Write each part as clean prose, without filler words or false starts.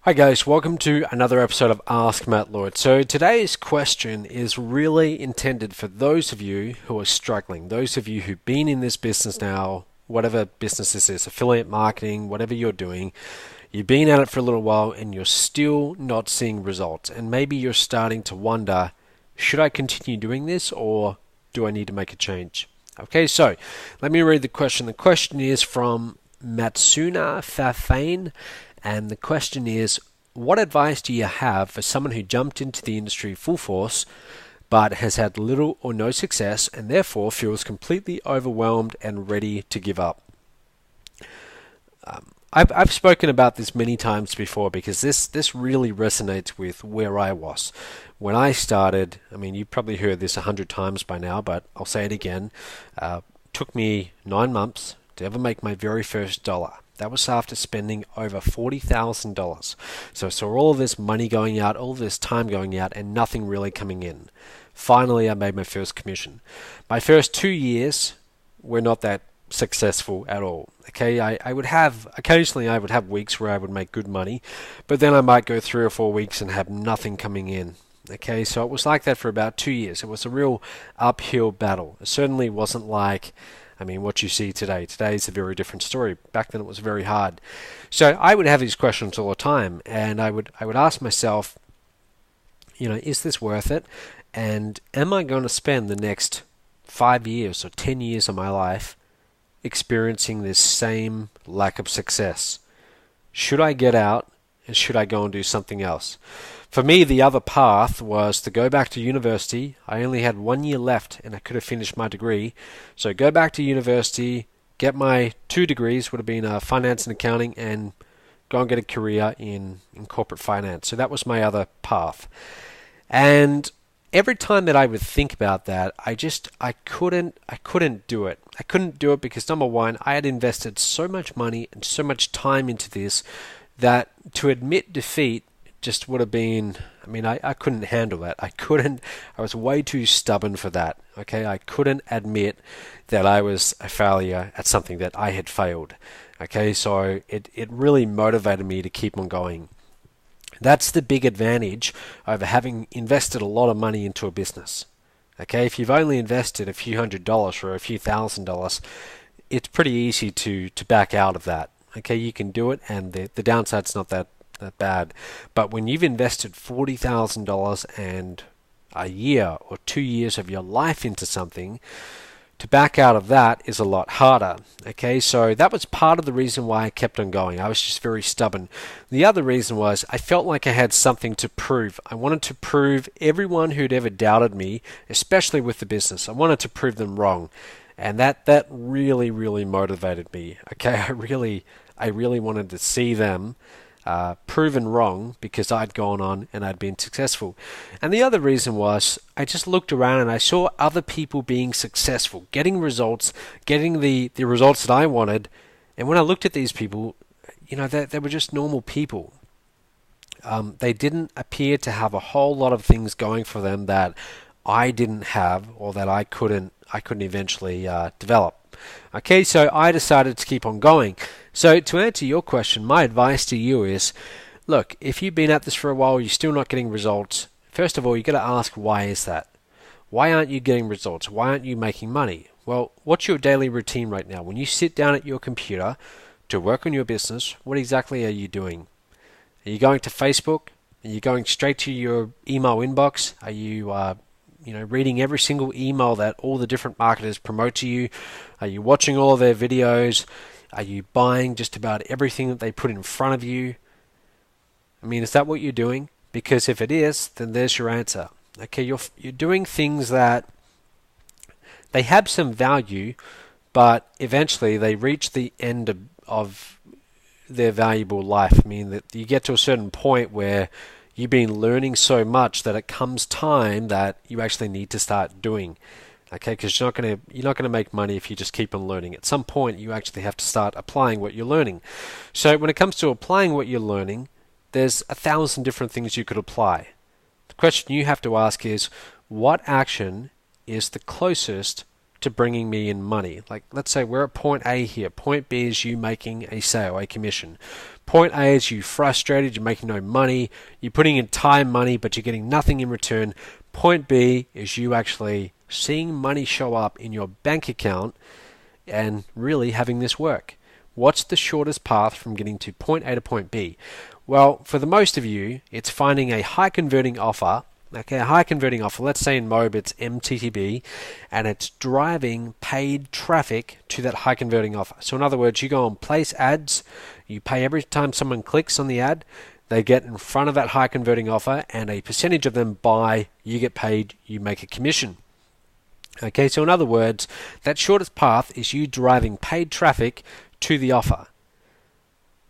Hi guys, welcome to another episode of Ask Matt Lloyd. So today's question is really intended for those of you who are struggling, those of you who've been in this business now, whatever business this is, affiliate marketing, whatever you're doing, you've been at it for a little while and you're still not seeing results. And maybe you're starting to wonder, should I continue doing this or do I need to make a change? Okay, so let me read the question. The question is from Matsuna Fafane. And the question is, what advice do you have for someone who jumped into the industry full force but has had little or no success and therefore feels completely overwhelmed and ready to give up? I've spoken about this many times before because this really resonates with where I was. When I started, I mean, you've probably heard this 100 times by now, but I'll say it again. Took me 9 months to ever make my very first dollar. That was after spending over $40,000. So I saw all of this money going out, all of this time going out, and nothing really coming in. Finally, I made my first commission. My first 2 years were not that successful at all. Okay, occasionally I would have weeks where I would make good money, but then I might go 3 or 4 weeks and have nothing coming in. Okay, so it was like that for about 2 years. It was a real uphill battle. It certainly wasn't like what you see today. Today is a very different story. Back then it was very hard. So I would have these questions all the time, and I would ask myself, is this worth it? And am I going to spend the next 5 years or 10 years of my life experiencing this same lack of success? Should I get out and should I go and do something else? For me, the other path was to go back to university. I only had 1 year left and I could have finished my degree. So go back to university, get my 2 degrees, would have been finance and accounting, and go and get a career in corporate finance. So that was my other path. And every time that I would think about that, I couldn't do it. I couldn't do it because, number one, I had invested so much money and so much time into this that to admit defeat just would have been, I couldn't handle that. I was way too stubborn for that. Okay, I couldn't admit that I was a failure at something that I had failed. Okay, so it really motivated me to keep on going. That's the big advantage over having invested a lot of money into a business. Okay, if you've only invested a few $100s or a few $1,000s, it's pretty easy to back out of that. Okay, you can do it, and the downside's not that bad. But when you've invested $40,000 and a year or 2 years of your life into something, to back out of that is a lot harder. Okay, so that was part of the reason why I kept on going. I was just very stubborn. The other reason was I felt like I had something to prove. I wanted to prove everyone who'd ever doubted me, especially with the business. I wanted to prove them wrong. And that really, really motivated me. Okay, I really wanted to see them proven wrong because I'd gone on and I'd been successful. And the other reason was I just looked around and I saw other people being successful, getting results, getting the results that I wanted. And when I looked at these people, they were just normal people. They didn't appear to have a whole lot of things going for them that I didn't have or that I couldn't eventually develop. Okay, so I decided to keep on going. So to answer your question, my advice to you is, look, if you've been at this for a while, you're still not getting results, first of all, you've got to ask, why is that? Why aren't you getting results? Why aren't you making money? Well, what's your daily routine right now? When you sit down at your computer to work on your business, what exactly are you doing? Are you going to Facebook? Are you going straight to your email inbox? Are you reading every single email that all the different marketers promote to you? Are you watching all of their videos? Are you buying just about everything that they put in front of you? Is that what you're doing? Because if it is, then there's your answer. Okay, you're doing things that they have some value, but eventually they reach the end of their valuable life. That you get to a certain point where you've been learning so much that it comes time that you actually need to start doing. Okay, because you're not gonna make money if you just keep on learning. At some point, you actually have to start applying what you're learning. So when it comes to applying what you're learning, there's 1,000 different things you could apply. The question you have to ask is, what action is the closest to bringing me in money? Like, let's say we're at point A here. Point B is you making a sale, a commission. Point A is you frustrated, you're making no money, you're putting in time, money, but you're getting nothing in return. Point B is you actually seeing money show up in your bank account and really having this work. What's the shortest path from getting to point A to point B? Well, for the most of you, it's finding a high converting offer. Okay, a high converting offer, let's say in Mob it's MTTB, and it's driving paid traffic to that high converting offer. So in other words, you go and place ads, you pay every time someone clicks on the ad, they get in front of that high converting offer, and a percentage of them buy, you get paid, you make a commission. Okay, so in other words, that shortest path is you driving paid traffic to the offer.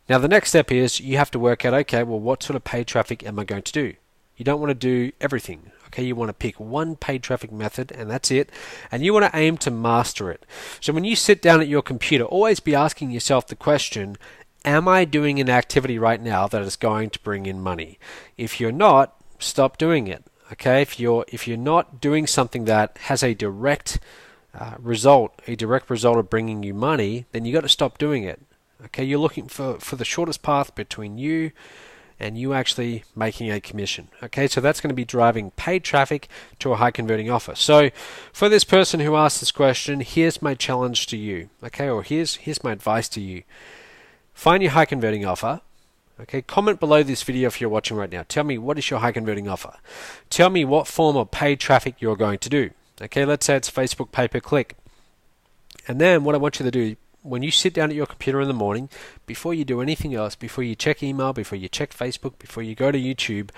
Now the next step is you have to work out, okay, well what sort of paid traffic am I going to do? You don't want to do everything. Okay, you want to pick one paid traffic method and that's it, and you want to aim to master it. So when you sit down at your computer, always be asking yourself the question, am I doing an activity right now that is going to bring in money? If you're not, stop doing it. Okay, if you're not doing something that has a direct result of bringing you money, then you got to stop doing it. Okay, you're looking for the shortest path between you and you actually making a commission. Okay, so that's going to be driving paid traffic to a high converting offer. So for this person who asked this question, here's my challenge to you. Okay, or here's my advice to you. Find your high converting offer. Okay, comment below this video if you're watching right now. Tell me, what is your high converting offer? Tell me what form of paid traffic you're going to do. Okay, let's say it's Facebook pay-per-click. And then what I want you to do, when you sit down at your computer in the morning, before you do anything else, before you check email, before you check Facebook, before you go to YouTube,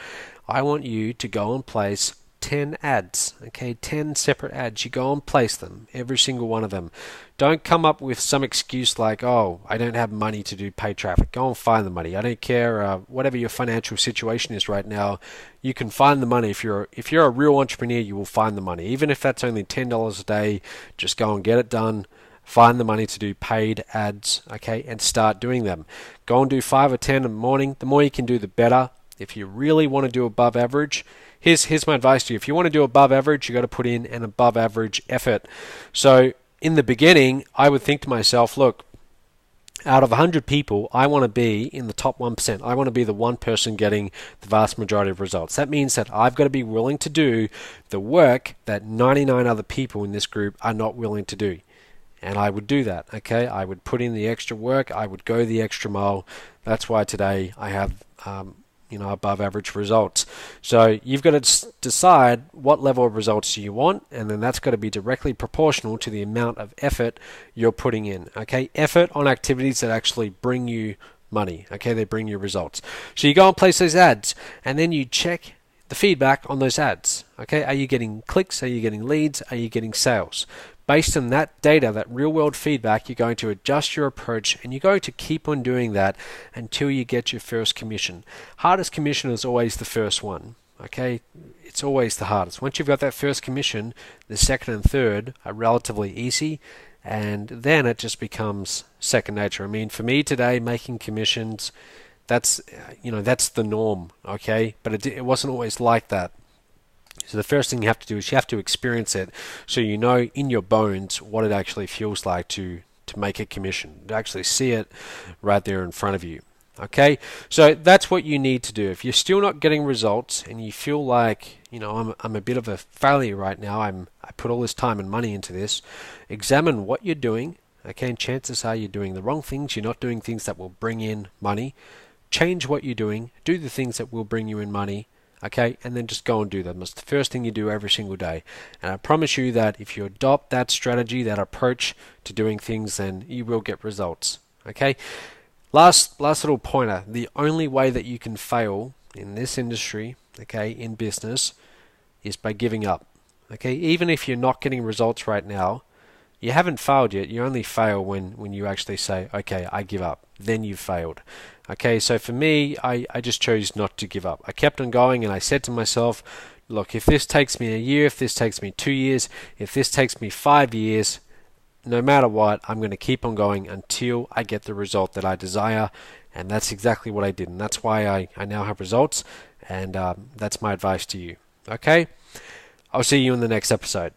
I want you to go and place 10 ads, okay, 10 separate ads. You go and place them, every single one of them. Don't come up with some excuse like, oh, I don't have money to do paid traffic. Go and find the money. I don't care whatever your financial situation is right now. You can find the money. If you're a real entrepreneur, you will find the money. Even if that's only $10 a day, just go and get it done. Find the money to do paid ads, okay, and start doing them. Go and do 5 or 10 in the morning. The more you can do, the better. If you really want to do above average, here's my advice to you. If you want to do above average, you got to put in an above average effort. So in the beginning, I would think to myself, look, out of 100 people, I want to be in the top 1%. I want to be the one person getting the vast majority of results. That means that I've got to be willing to do the work that 99 other people in this group are not willing to do. And I would do that, okay? I would put in the extra work. I would go the extra mile. That's why today I have above average results. So you've got to decide what level of results do you want, and then that's got to be directly proportional to the amount of effort you're putting in. Okay, effort on activities that actually bring you money. Okay, they bring you results. So you go and place those ads, and then you check the feedback on those ads. Okay, are you getting clicks? Are you getting leads? Are you getting sales? Based on that data, that real world feedback, you're going to adjust your approach, and you're going to keep on doing that until you get your first commission. Hardest commission is always the first one. Okay, it's always the hardest. Once you've got that first commission, the second and third are relatively easy, and then it just becomes second nature. I mean, for me today, making commissions, that's the norm. Okay, but it wasn't always like that. So the first thing you have to do is you have to experience it, so you know in your bones what it actually feels like to make a commission, to actually see it right there in front of you. Okay, so that's what you need to do. If you're still not getting results and you feel like, I'm a bit of a failure right now, I put all this time and money into this, examine what you're doing. Okay, and chances are you're doing the wrong things. You're not doing things that will bring in money. Change what you're doing. Do the things that will bring you in money. Okay, and then just go and do them. It's the first thing you do every single day. And I promise you that if you adopt that strategy, that approach to doing things, then you will get results. Okay, last little pointer. The only way that you can fail in this industry, okay, in business, is by giving up. Okay, even if you're not getting results right now, you haven't failed yet. You only fail when you actually say, okay, I give up. Then you've failed. Okay, so for me, I just chose not to give up. I kept on going, and I said to myself, look, if this takes me a year, if this takes me 2 years, if this takes me 5 years, no matter what, I'm going to keep on going until I get the result that I desire. And that's exactly what I did. And that's why I now have results. And that's my advice to you. Okay, I'll see you in the next episode.